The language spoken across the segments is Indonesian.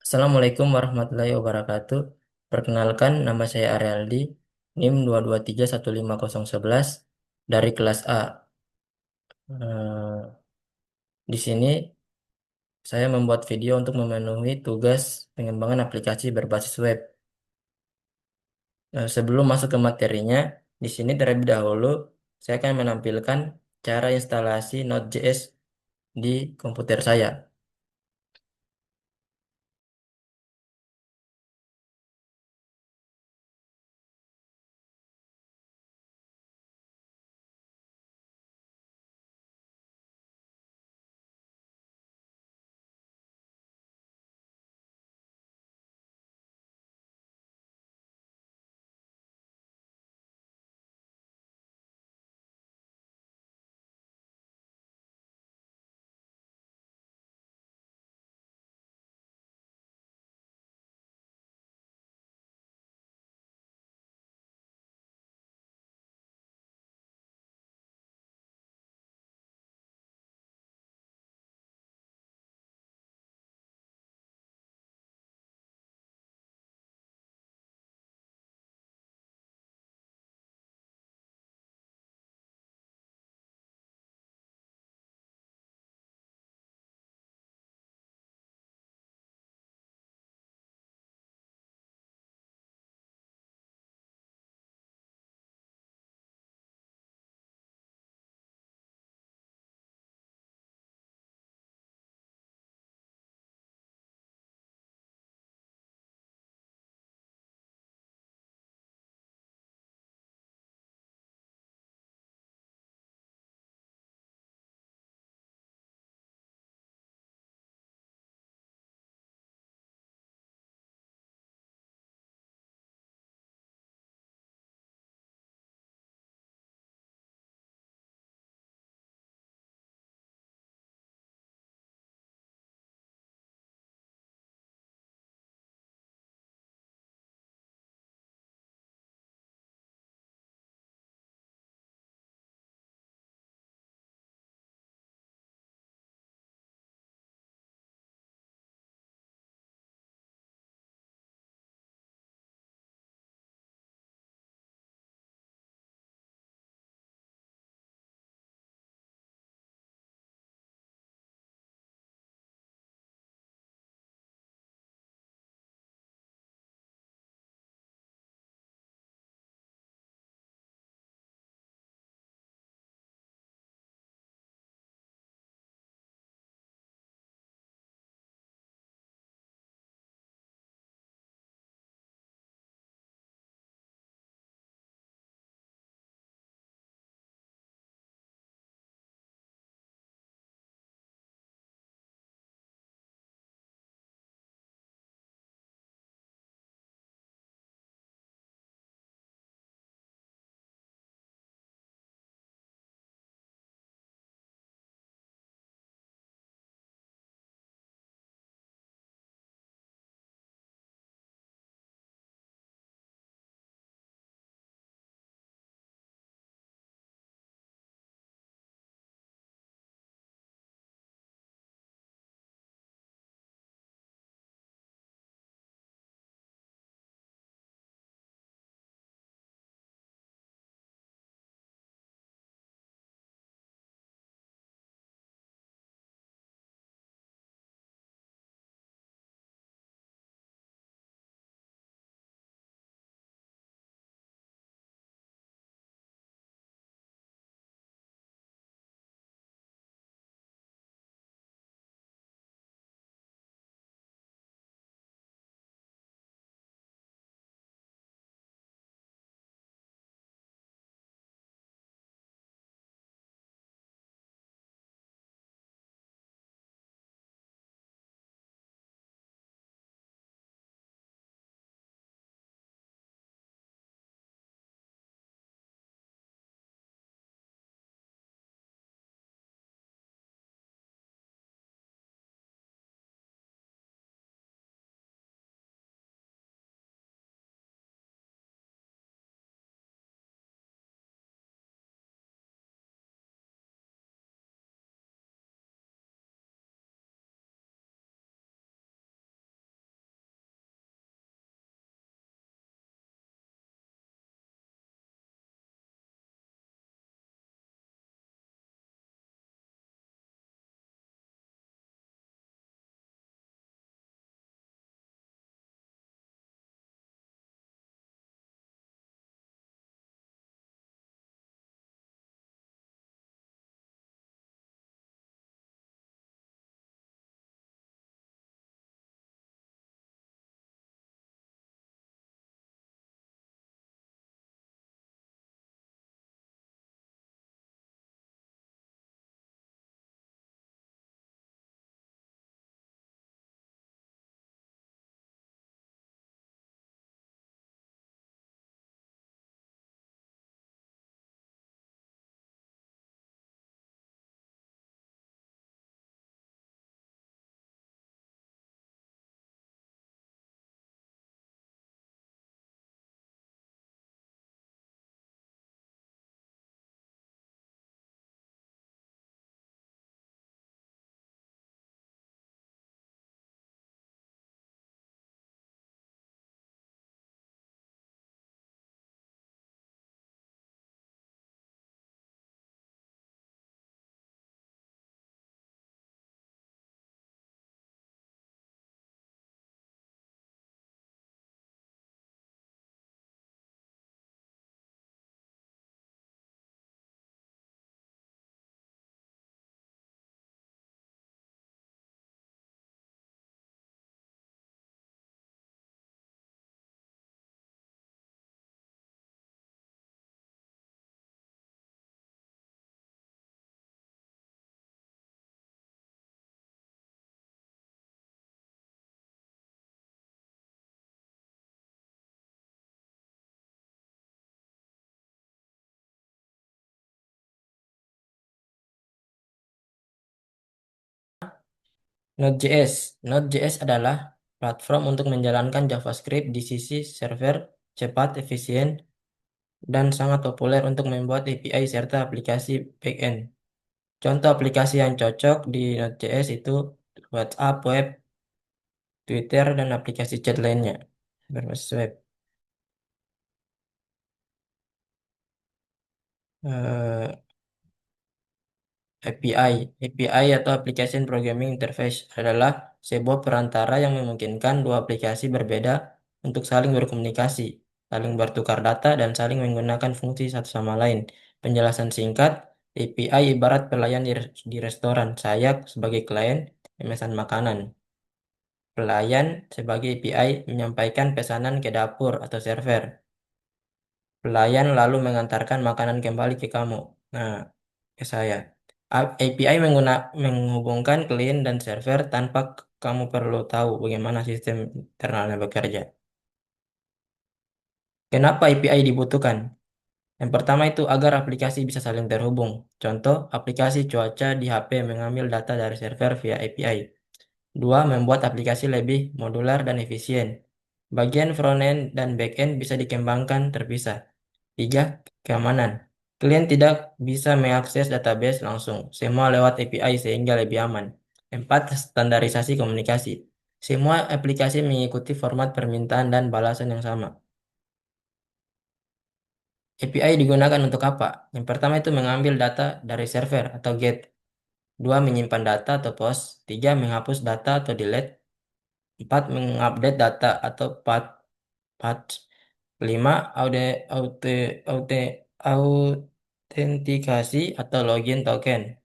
Assalamualaikum warahmatullahi wabarakatuh. Perkenalkan, nama saya Aryaldi, NIM 2231511 dari kelas A. Eh, di sini saya membuat video untuk memenuhi tugas pengembangan aplikasi berbasis web. Sebelum masuk ke materinya, di sini terlebih dahulu saya akan menampilkan cara instalasi Node.js di komputer saya. Node.js. Node.js adalah platform untuk menjalankan JavaScript di sisi server, cepat, efisien, dan sangat populer untuk membuat API serta aplikasi backend. Contoh aplikasi yang cocok di Node.js itu WhatsApp, web, Twitter, dan aplikasi chat lainnya berbasis web. Eh, API. API atau Application Programming Interface adalah sebuah perantara yang memungkinkan dua aplikasi berbeda untuk saling berkomunikasi, saling bertukar data, dan saling menggunakan fungsi satu sama lain. Penjelasan singkat, API ibarat pelayan di restoran, saya sebagai klien memesan makanan. Pelayan sebagai API menyampaikan pesanan ke dapur atau server. Pelayan lalu mengantarkan makanan kembali ke kamu. Nah, ke saya. API menghubungkan klien dan server tanpa kamu perlu tahu bagaimana sistem internalnya bekerja. Kenapa API dibutuhkan? Yang pertama itu agar aplikasi bisa saling terhubung. Contoh, aplikasi cuaca di HP mengambil data dari server via API. Dua, membuat aplikasi lebih modular dan efisien. Bagian frontend dan backend bisa dikembangkan terpisah. Tiga, keamanan. Klien tidak bisa mengakses database langsung, semua lewat API sehingga lebih aman. Empat, standarisasi komunikasi. Semua aplikasi mengikuti format permintaan dan balasan yang sama. API digunakan untuk apa? Yang pertama itu mengambil data dari server atau get. Dua, menyimpan data atau post. Tiga, menghapus data atau delete. Empat, mengupdate data atau patch. Lima, aute, autentikasi atau login token.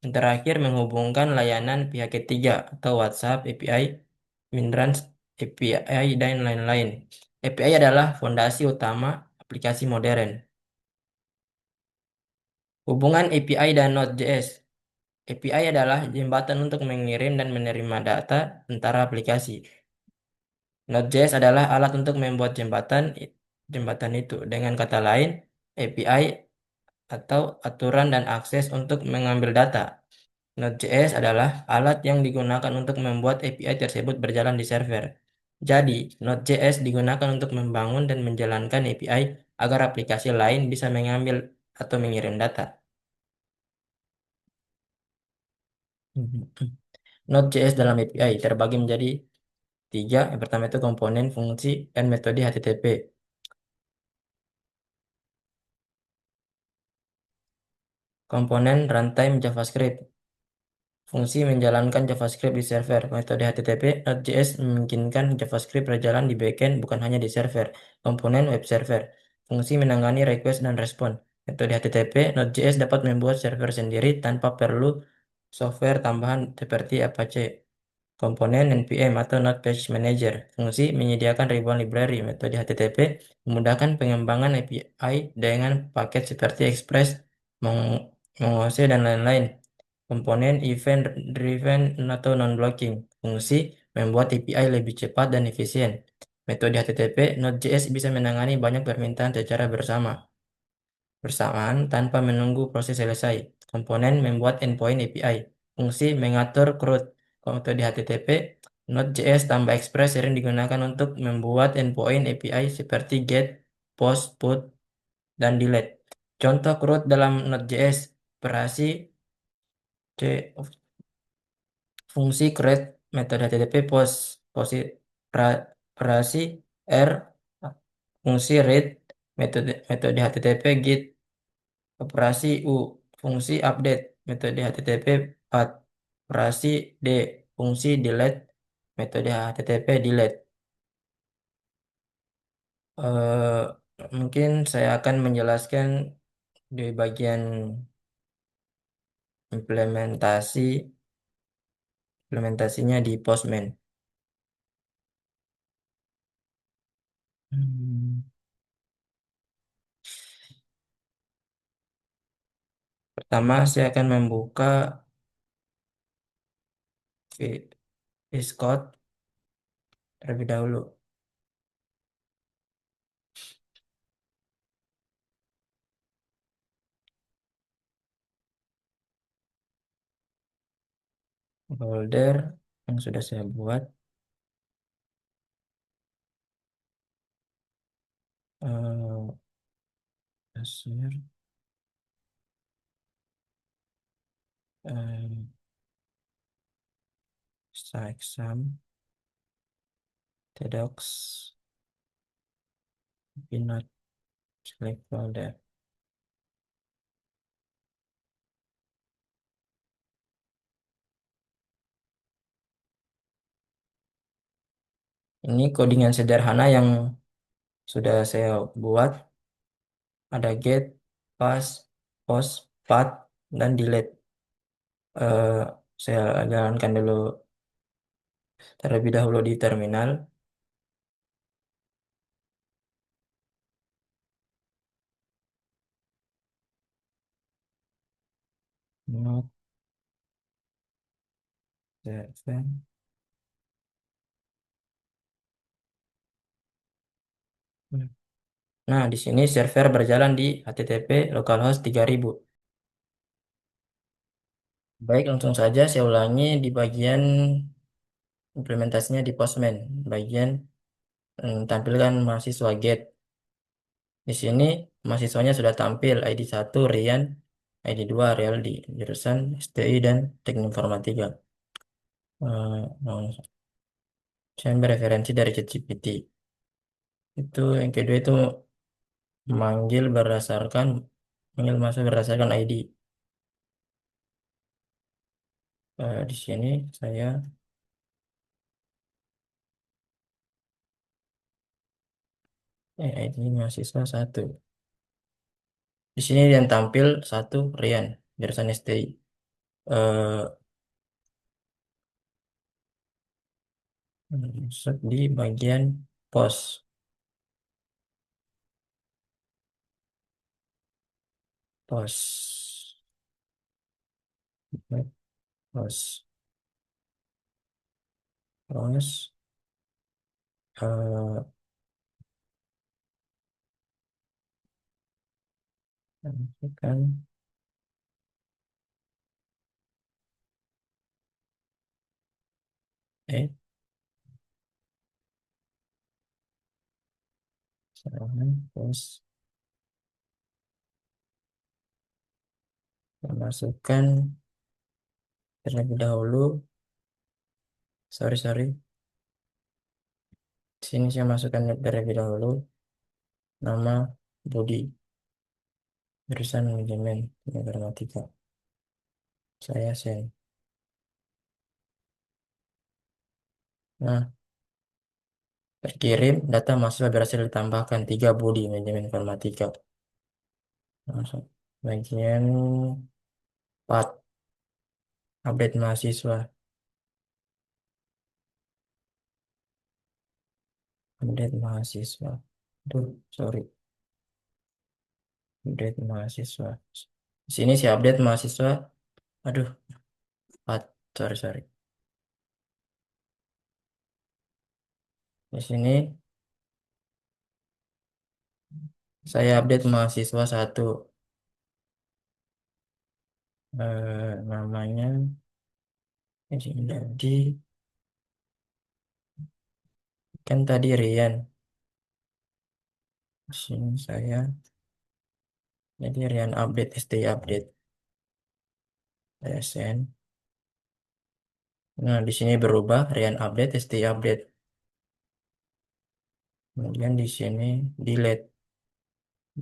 Yang terakhir, menghubungkan layanan pihak ketiga atau WhatsApp, API, Mintrans, API, dan lain-lain. API adalah fondasi utama aplikasi modern. Hubungan API dan Node.js. API adalah jembatan untuk mengirim dan menerima data antara aplikasi. Node.js adalah alat untuk membuat jembatan itu. Dengan kata lain, API atau aturan dan akses untuk mengambil data. Node.js adalah alat yang digunakan untuk membuat API tersebut berjalan di server. Jadi, Node.js digunakan untuk membangun dan menjalankan API agar aplikasi lain bisa mengambil atau mengirim data. Node.js dalam API terbagi menjadi tiga. Yang pertama itu komponen, fungsi, dan metode HTTP. Komponen runtime JavaScript. Fungsi menjalankan JavaScript di server. Metode HTTP, Node.js memungkinkan JavaScript berjalan di backend bukan hanya di server. Komponen web server. Fungsi menangani request dan respon. Metode HTTP, Node.js dapat membuat server sendiri tanpa perlu software tambahan seperti Apache. Komponen NPM atau Node Page Manager. Fungsi menyediakan ribuan library. Metode HTTP memudahkan pengembangan API dengan paket seperti Express, Mongoose, dan lain-lain. Komponen event driven atau non-blocking. Fungsi membuat API lebih cepat dan efisien. Metode HTTP, Node.js bisa menangani banyak permintaan secara bersamaan tanpa menunggu proses selesai. Komponen membuat endpoint API. Fungsi mengatur CRUD. Metode HTTP, Node.js tambah Express sering digunakan untuk membuat endpoint API seperti get, post, put, dan delete. Contoh CRUD dalam Node.js, operasi C, fungsi create, metode HTTP post, operasi R, fungsi read, metode HTTP get, operasi U, fungsi update, metode HTTP path, operasi D, fungsi delete, metode HTTP delete. Mungkin saya akan menjelaskan di bagian implementasinya di Postman. Hmm. Pertama, saya akan membuka VS Code terlebih dahulu. Folder. yang sudah saya buat. eh Kasir, eh, exam, TDocs, Pinot, select folder. Ini codingan sederhana yang sudah saya buat. Ada get, pass, post, path, dan delete. Eh, saya jalankan dulu terlebih dahulu di terminal. Not server. Nah, di sini server berjalan di HTTP localhost 3000. Baik, langsung saja saya ulangi di bagian implementasinya di Postman. Bagian tampilkan mahasiswa get. Di sini mahasiswanya sudah tampil ID 1 Rian, ID 2 Realdi, jurusan STI dan Teknik Informatika. Nah, saya ambil referensi dari ChatGPT. Itu yang kedua itu manggil berdasarkan manggil masuk berdasarkan ID. Di sini saya ID mahasiswa satu. Di sini yang tampil satu Rian, jurusan STI. Eh, Masuk di bagian pos, pos, pos, pos. Eh, Masukkan eh serangan pos, masukkan terlebih dahulu. Sorry. Sini saya masukkan terlebih dahulu nama Budi, jurusan manajemen informatika. Saya send. Nah, terkirim data mahasiswa berhasil ditambahkan 3 Budi manajemen informatika. Masuk bagian 4 update mahasiswa. Update mahasiswa. Duh, sorry. Update mahasiswa. Di sini saya update mahasiswa. Aduh, 4. Sorry. Di sini saya update mahasiswa satu. Namanya jadi kan tadi Rian. Di sini saya jadi Rian update STI update. Saya send. Nah, di sini berubah Rian update STI update. Kemudian di sini delete.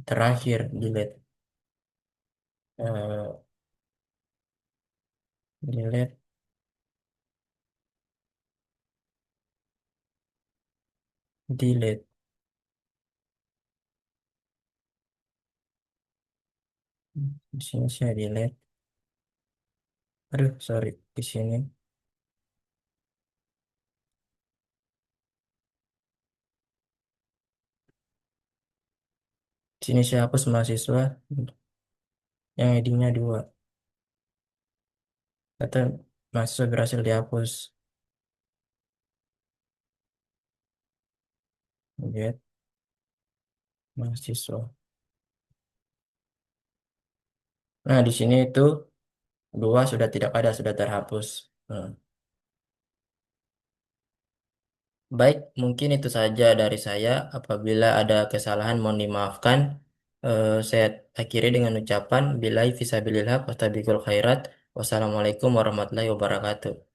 Terakhir delete. Eh, Delete, delete. Di sini saya delete. Aduh, sorry. Di sini. Di sini saya hapus mahasiswa yang ID-nya 2. Kata mahasiswa berhasil dihapus. Get mahasiswa. Nah, di sini itu 2 sudah tidak ada, sudah terhapus. Hmm. Baik, mungkin itu saja dari saya. Apabila ada kesalahan, mohon dimaafkan. Saya akhiri dengan ucapan, Billahi fisabilillah, wastabiqul khairat. Wassalamualaikum warahmatullahi wabarakatuh.